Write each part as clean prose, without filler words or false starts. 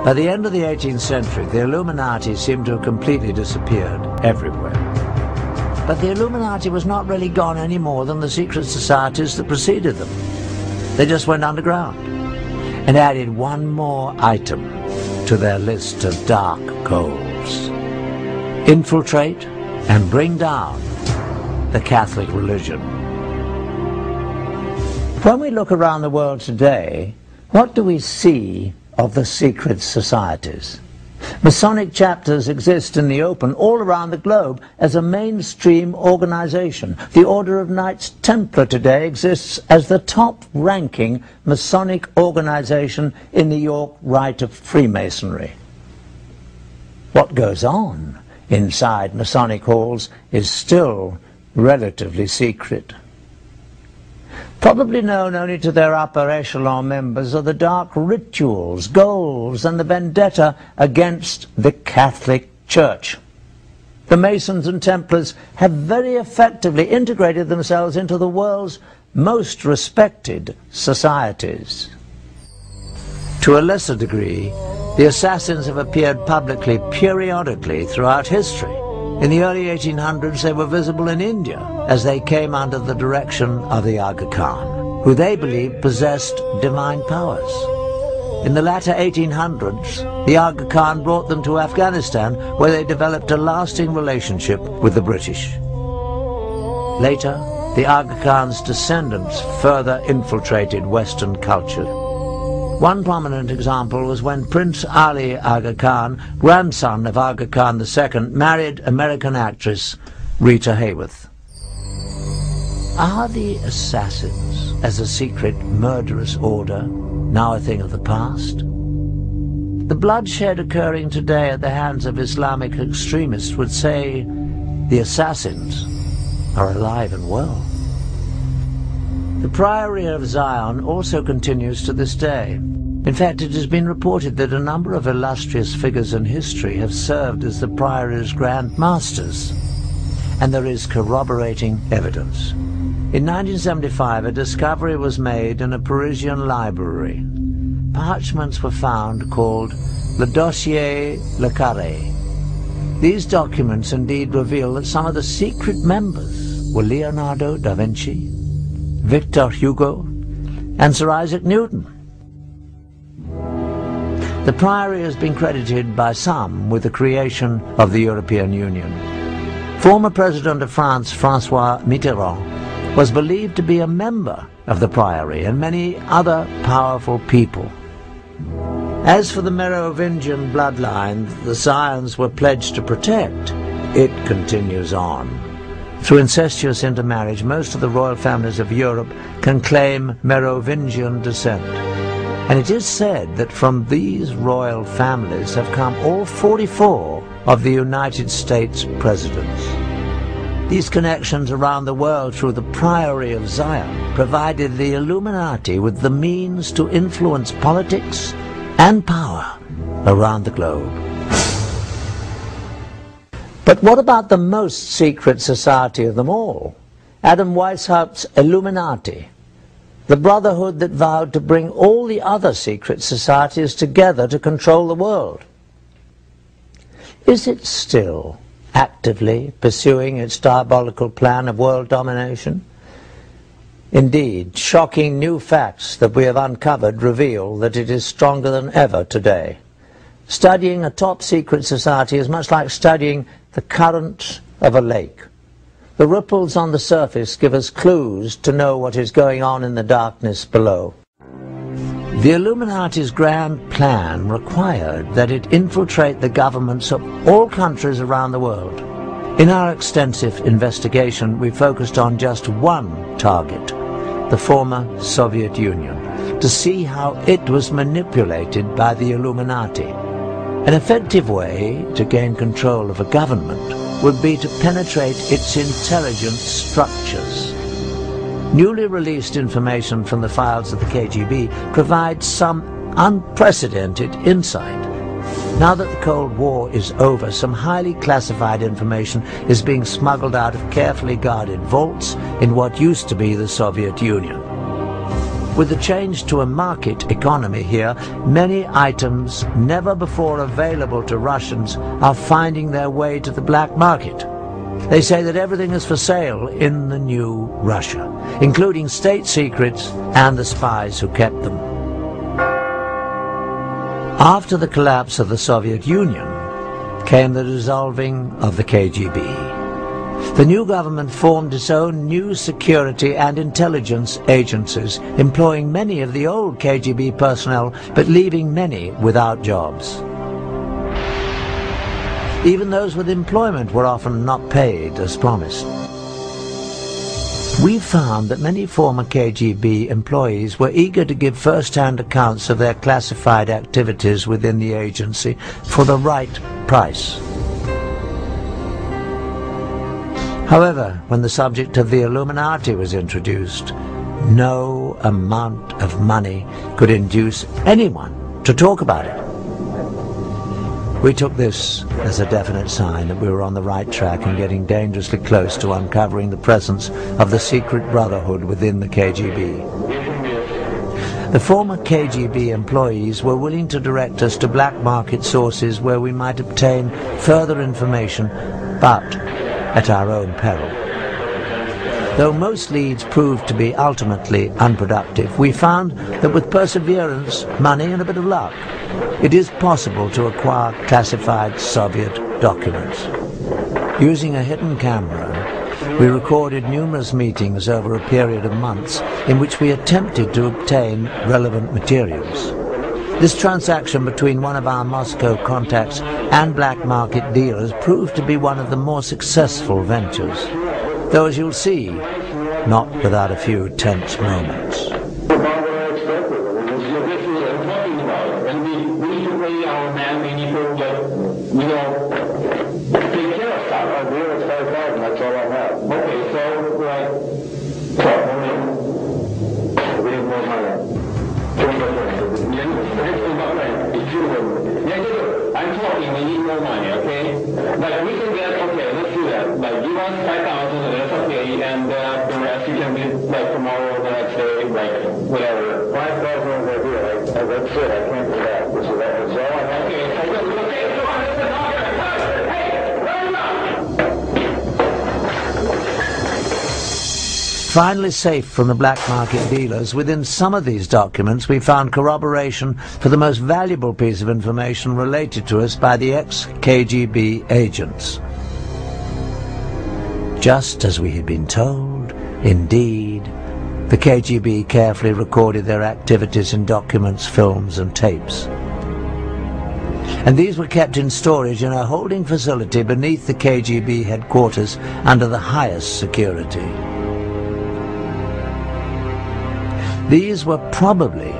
By the end of the 18th century, the Illuminati seemed to have completely disappeared everywhere. But the Illuminati was not really gone any more than the secret societies that preceded them. They just went underground and added one more item to their list of dark goals: infiltrate and bring down the Catholic religion. When we look around the world today, what do we see of the secret societies? Masonic chapters exist in the open all around the globe as a mainstream organization. The Order of Knights Templar today exists as the top-ranking Masonic organization in the York Rite of Freemasonry. What goes on inside Masonic halls is still relatively secret. Probably known only to their upper echelon members are the dark rituals, goals, and the vendetta against the Catholic Church. The Masons and Templars have very effectively integrated themselves into the world's most respected societies. To a lesser degree, the assassins have appeared publicly periodically throughout history. In the early 1800s, they were visible in India as they came under the direction of the Aga Khan, who they believed possessed divine powers. In the latter 1800s, the Aga Khan brought them to Afghanistan, where they developed a lasting relationship with the British. Later, the Aga Khan's descendants further infiltrated Western culture. One prominent example was when Prince Ali Aga Khan, grandson of Aga Khan II, married American actress Rita Hayworth. Are the assassins, as a secret murderous order, now a thing of the past? The bloodshed occurring today at the hands of Islamic extremists would say the assassins are alive and well. The Priory of Zion also continues to this day. In fact, it has been reported that a number of illustrious figures in history have served as the Priory's Grand Masters, and there is corroborating evidence. In 1975, a discovery was made in a Parisian library. Parchments were found called Le Dossier Le Carré. These documents indeed reveal that some of the secret members were Leonardo da Vinci, Victor Hugo, and Sir Isaac Newton. The Priory has been credited by some with the creation of the European Union. Former President of France, François Mitterrand, was believed to be a member of the Priory, and many other powerful people. As for the Merovingian bloodline the Zions were pledged to protect, it continues on. Through incestuous intermarriage, most of the royal families of Europe can claim Merovingian descent. And it is said that from these royal families have come all 44 of the United States presidents. These connections around the world through the Priory of Zion provided the Illuminati with the means to influence politics and power around the globe. But what about the most secret society of them all? Adam Weishaupt's Illuminati, the brotherhood that vowed to bring all the other secret societies together to control the world. Is it still actively pursuing its diabolical plan of world domination? Indeed, shocking new facts that we have uncovered reveal that it is stronger than ever today. Studying a top-secret society is much like studying the current of a lake. The ripples on the surface give us clues to know what is going on in the darkness below. The Illuminati's grand plan required that it infiltrate the governments of all countries around the world. In our extensive investigation, we focused on just one target, the former Soviet Union, to see how it was manipulated by the Illuminati. An effective way to gain control of a government would be to penetrate its intelligence structures. Newly released information from the files of the KGB provides some unprecedented insight. Now that the Cold War is over, some highly classified information is being smuggled out of carefully guarded vaults in what used to be the Soviet Union. With the change to a market economy here, many items never before available to Russians are finding their way to the black market. They say that everything is for sale in the new Russia, including state secrets and the spies who kept them. After the collapse of the Soviet Union came the dissolving of the KGB. The new government formed its own new security and intelligence agencies, employing many of the old KGB personnel, but leaving many without jobs. Even those with employment were often not paid as promised. We found that many former KGB employees were eager to give first-hand accounts of their classified activities within the agency for the right price. However, when the subject of the Illuminati was introduced, no amount of money could induce anyone to talk about it. We took this as a definite sign that we were on the right track and getting dangerously close to uncovering the presence of the secret brotherhood within the KGB. The former KGB employees were willing to direct us to black market sources where we might obtain further information, but at our own peril. Though most leads proved to be ultimately unproductive, we found that with perseverance, money and a bit of luck, it is possible to acquire classified Soviet documents. Using a hidden camera, we recorded numerous meetings over a period of months in which we attempted to obtain relevant materials. This transaction between one of our Moscow contacts and black market dealers proved to be one of the more successful ventures, though as you'll see, not without a few tense moments. Finally safe from the black market dealers, within some of these documents we found corroboration for the most valuable piece of information related to us by the ex-KGB agents. Just as we had been told, indeed, the KGB carefully recorded their activities in documents, films and tapes. And these were kept in storage in a holding facility beneath the KGB headquarters under the highest security. These were probably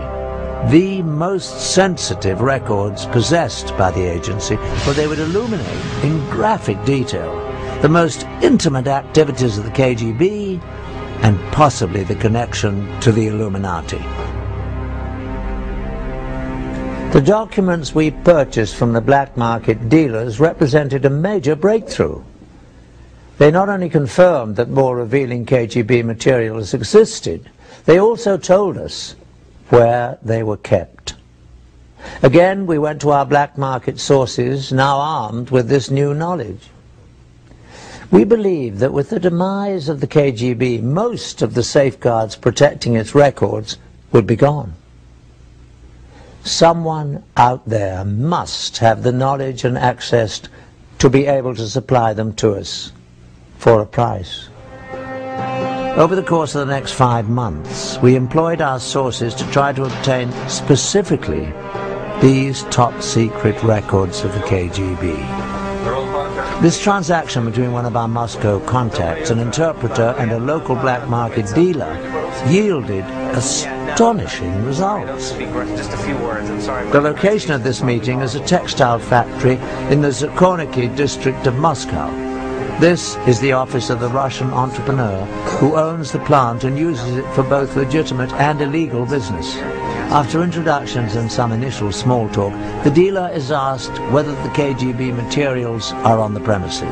the most sensitive records possessed by the agency, for they would illuminate in graphic detail the most intimate activities of the KGB and possibly the connection to the Illuminati. The documents we purchased from the black market dealers represented a major breakthrough. They not only confirmed that more revealing KGB materials existed, they also told us where they were kept. Again, we went to our black market sources, now armed with this new knowledge. We believe that with the demise of the KGB, most of the safeguards protecting its records would be gone. Someone out there must have the knowledge and access to be able to supply them to us for a price. Over the course of the next 5 months, we employed our sources to try to obtain specifically these top-secret records of the KGB. This transaction between one of our Moscow contacts, an interpreter and a local black market dealer, yielded astonishing results. The location of this meeting is a textile factory in the Zakorniki district of Moscow. This is the office of the Russian entrepreneur who owns the plant and uses it for both legitimate and illegal business. After introductions and some initial small talk, the dealer is asked whether the KGB materials are on the premises.